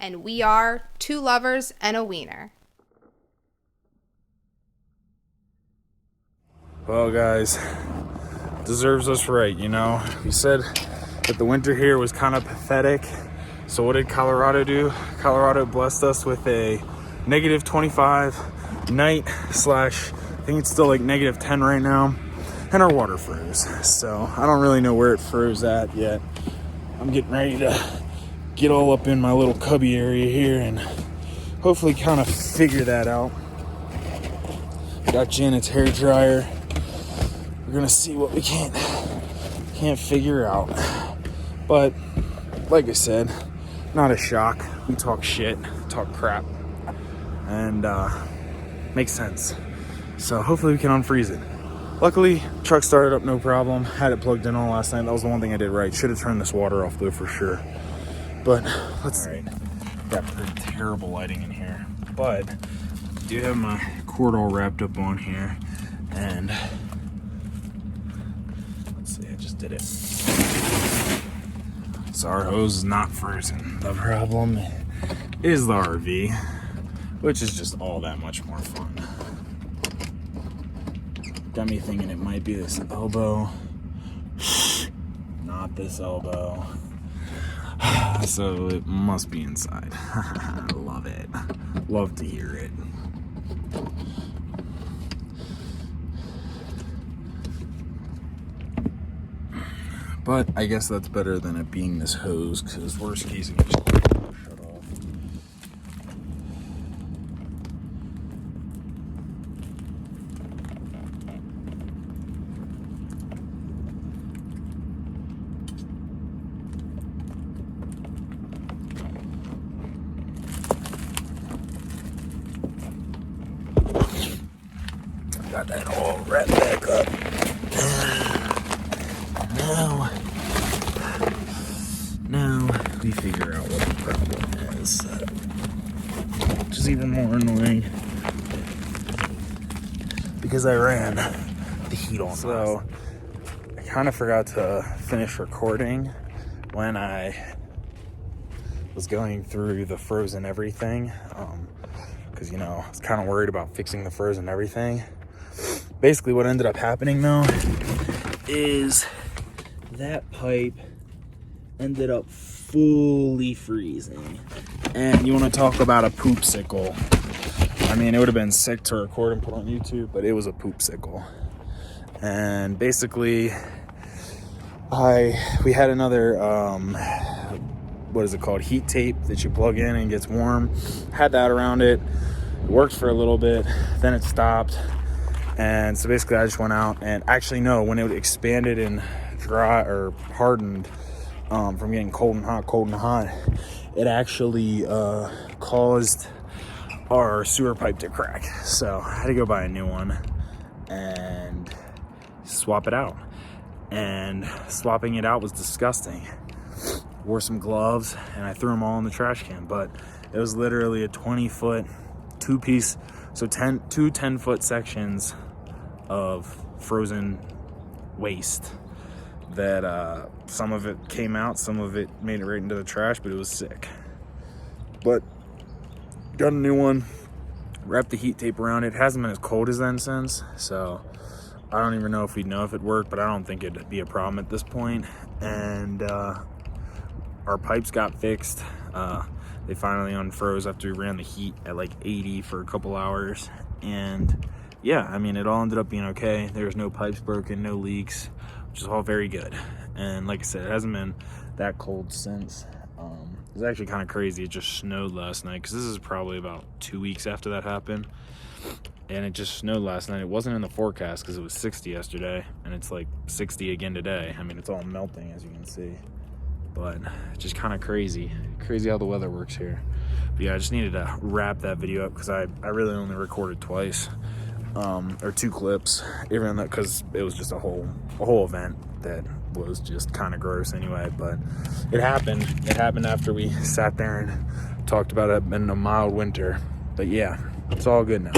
and we are two lovers and a wiener. Well, guys, deserves us right, you know. We said that the winter here was kind of pathetic. So what did Colorado do? Colorado blessed us with a negative 25 night slash, I think it's still like negative 10 right now. And our water froze. So I don't really know where it froze at yet. I'm getting ready to get all up in my little cubby area here and hopefully kind of figure that out. Got Janet's hair dryer. We're gonna see what we can't figure out. But like I said, not a shock. We talk shit, talk crap, and makes sense. So hopefully we can unfreeze it. Luckily, truck started up no problem. Had it plugged in all last night. That was the one thing I did right. Should have turned this water off though for sure. But let's see. Got pretty terrible lighting in here. But I do have my cord all wrapped up on here. And let's see, I just did it. So our hose is not frozen. The problem is the RV, which is just all that much more fun. Got me thinking it might be this elbow. Not this elbow. So it must be inside. Love it. Love to hear it. But I guess that's better than it being this hose, because worst case it can just shut off. Got that all wrapped back up. Now we figure out what the problem is, which is even more annoying because I ran the heat on. So I kind of forgot to finish recording when I was going through the frozen everything, because you know I was kind of worried about fixing the frozen everything. Basically what ended up happening though is that pipe ended up fully freezing. And you want to talk about a poopsicle. I mean, it would have been sick to record and put on YouTube, but it was a poopsicle. And basically we had another what is it called, heat tape that you plug in and gets warm. Had that around it. It worked for a little bit, then it stopped. And so basically I just went out and actually no, when it expanded and dry or hardened from getting cold and hot, it actually caused our sewer pipe to crack. So I had to go buy a new one and swap it out. And swapping it out was disgusting. Wore some gloves and I threw them all in the trash can, but it was literally a 20-foot two-piece, so two 10-foot sections of frozen waste that some of it came out, some of it made it right into the trash, but it was sick. But got a new one, wrapped the heat tape around it. It hasn't been as cold as then since, so I don't even know if we'd know if it worked, but I don't think it'd be a problem at this point. And our pipes got fixed. They finally unfroze after we ran the heat at like 80 for a couple hours. And yeah, I mean, it all ended up being okay. There was no pipes broken, no leaks, which is all very good. And like I said, it hasn't been that cold since. It was actually kind of crazy. It just snowed last night, because this is probably about 2 weeks after that happened. And it just snowed last night. It wasn't in the forecast because it was 60 yesterday, and it's like 60 again today. I mean, it's all melting, as you can see. But it's just kind of crazy how the weather works here. But yeah, I just needed to wrap that video up because I really only recorded twice, or 2 clips, even though, because it was just a whole event that was just kind of gross anyway. But it happened after we sat there and talked about it being a mild winter. But yeah, it's all good now.